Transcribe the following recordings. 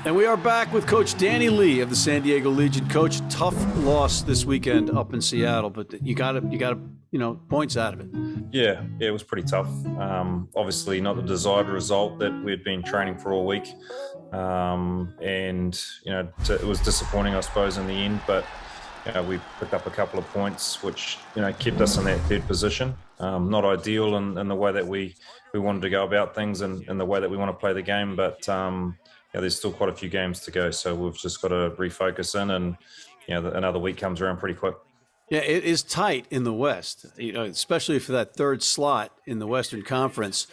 And we are back with Coach Danny Lee of the San Diego Legion. Coach, tough loss this weekend up in Seattle, but you got points out of it. Yeah, it was pretty tough. Obviously, not the desired result that we'd been training for all week, and it was disappointing, I suppose, in the end. But we picked up a couple of points, which kept us in that third position. Not ideal in the way that we wanted to go about things and the way that we want to play the game, but there's still quite a few games to go, so we've just got to refocus in, and another week comes around pretty quick. Yeah, it is tight in the West, especially for that third slot in the Western Conference.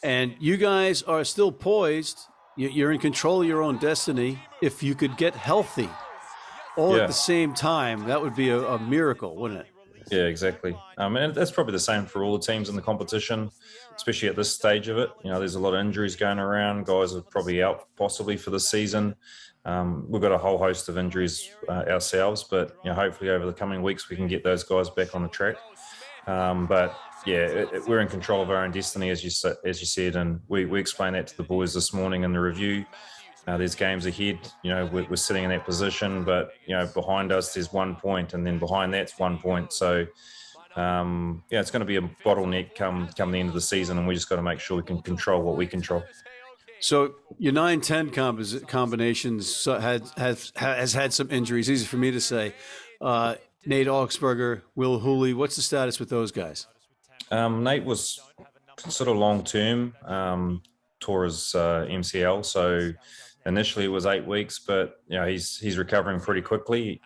And you guys are still poised. You're in control of your own destiny. If you could get healthy all at the same time, that would be a miracle, wouldn't it? Yeah, exactly. And that's probably the same for all the teams in the competition, especially at this stage of it. There's a lot of injuries going around. Guys are probably out possibly for the season. We've got a whole host of injuries ourselves, but hopefully over the coming weeks we can get those guys back on the track. We're in control of our own destiny, as you said, and we explained that to the boys this morning in the review. There's games ahead. We're sitting in that position, but behind us there's 1 point, and then behind that's 1 point. So it's going to be a bottleneck come the end of the season, and we just got to make sure we can control what we control. So your 9-10 combinations has had some injuries. Easy for me to say. Nate Augsburger, Will Hooley. What's the status with those guys? Nate was sort of long term, tore his MCL. So initially it was 8 weeks, but he's recovering pretty quickly.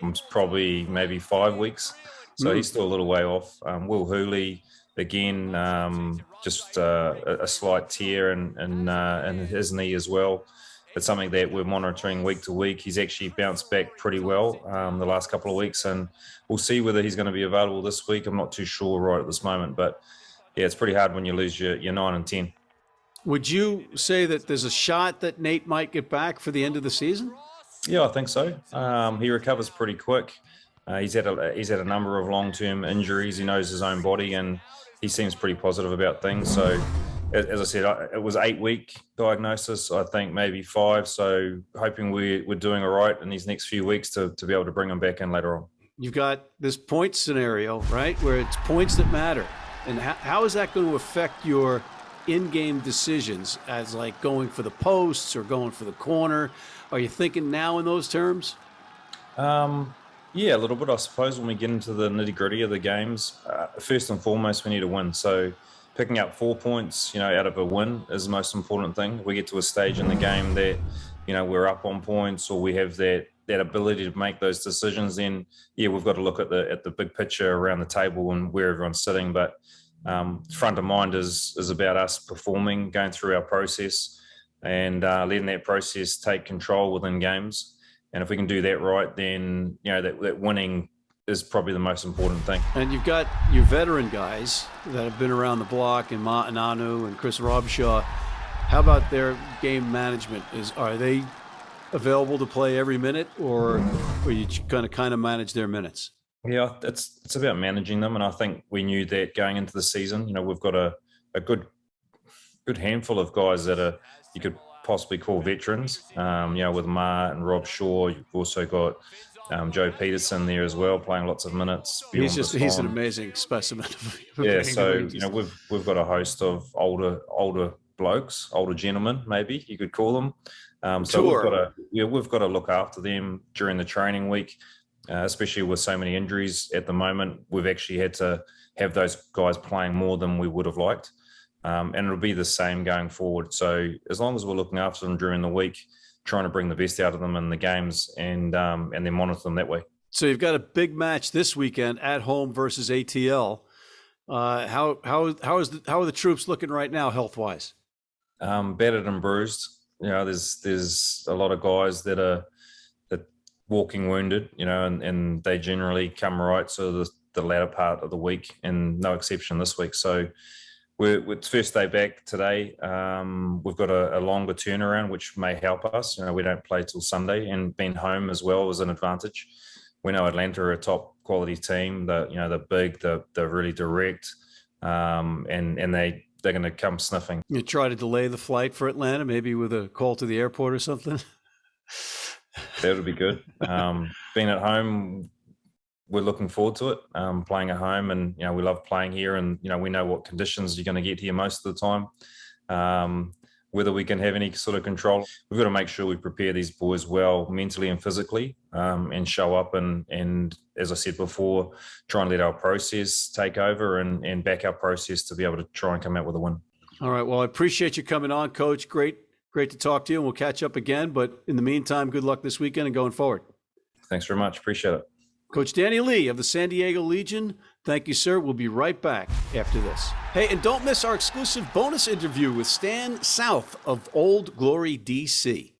It's probably maybe 5 weeks. So he's still a little way off. Will Hooley, again, just a slight tear in his knee as well. It's something that we're monitoring week to week. He's actually bounced back pretty well the last couple of weeks, and we'll see whether he's going to be available this week. I'm not too sure right at this moment, but yeah, it's pretty hard when you lose your 9 and 10. Would you say that there's a shot that Nate might get back for the end of the season? Yeah, I think so. He recovers pretty quick. He's had a number of long-term injuries. He knows his own body, and he seems pretty positive about things. So, as I said, it was 8-week diagnosis. I think maybe 5. So, hoping we're doing all right in these next few weeks to be able to bring him back in later on. You've got this point scenario, right, where it's points that matter. And how is that going to affect your in-game decisions, as like going for the posts or going for the corner? Are you thinking now in those terms? Yeah, a little bit, I suppose, when we get into the nitty-gritty of the games. First and foremost, we need a win. So picking up 4 points, out of a win is the most important thing. If we get to a stage in the game that, we're up on points, or we have that ability to make those decisions, then, we've got to look at the big picture around the table and where everyone's sitting. But front of mind is about us performing, going through our process, and letting that process take control within games. And if we can do that right, then that winning is probably the most important thing. And you've got your veteran guys that have been around the block, and Ma'ananu and Chris Robshaw. How about their game management? Are they available to play every minute, or are you going to kind of manage their minutes? Yeah, it's about managing them, and I think we knew that going into the season. We've got a good handful of guys that you could possibly call veterans, with Ma and Rob Shaw. You've also got Joe Peterson there as well, playing lots of minutes. He's an amazing specimen. So we've got a host of older blokes, older gentlemen, maybe you could call them. So we've got to look after them during the training week, especially with so many injuries at the moment. We've actually had to have those guys playing more than we would have liked. And it'll be the same going forward. So as long as we're looking after them during the week, trying to bring the best out of them in the games, and then monitor them that way. So you've got a big match this weekend at home versus ATL. How are the troops looking right now, health wise? Battered and bruised. There's a lot of guys that are walking wounded. And they generally come right. So the latter part of the week, and no exception this week. So it's first day back today. We've got a longer turnaround, which may help us. We don't play till Sunday, and being home as well is an advantage. We know Atlanta are a top quality team. They're big, they're really direct, and they're going to come sniffing. You try to delay the flight for Atlanta, maybe with a call to the airport or something. That would be good. Being at home, we're looking forward to it. Playing at home, and we love playing here, and we know what conditions you're going to get here most of the time. Whether we can have any sort of control, we've got to make sure we prepare these boys well mentally and physically, and show up and as I said before, try and let our process take over and back our process to be able to try and come out with a win. All right. Well, I appreciate you coming on, Coach. Great to talk to you, and we'll catch up again. But in the meantime, good luck this weekend and going forward. Thanks very much. Appreciate it. Coach Danny Lee of the San Diego Legion, thank you, sir. We'll be right back after this. Hey, and don't miss our exclusive bonus interview with Stan South of Old Glory, D.C.